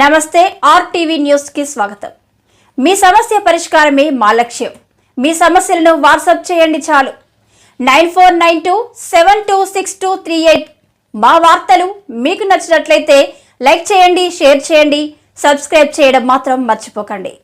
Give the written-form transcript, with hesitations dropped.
నమస్తే RTV news కి స్వాగతం. మీ సమస్య పరిష్కారమే మా లక్ష్యం. మీ సమస్యలను వాట్సాప్ చేయండి చాలు. 9492726238. మా వార్తలు మీకు నచ్చినట్లయితే లైక్ చేయండి, షేర్ చేయండి, సబ్స్క్రైబ్ చేయడం మాత్రం మర్చిపోకండి.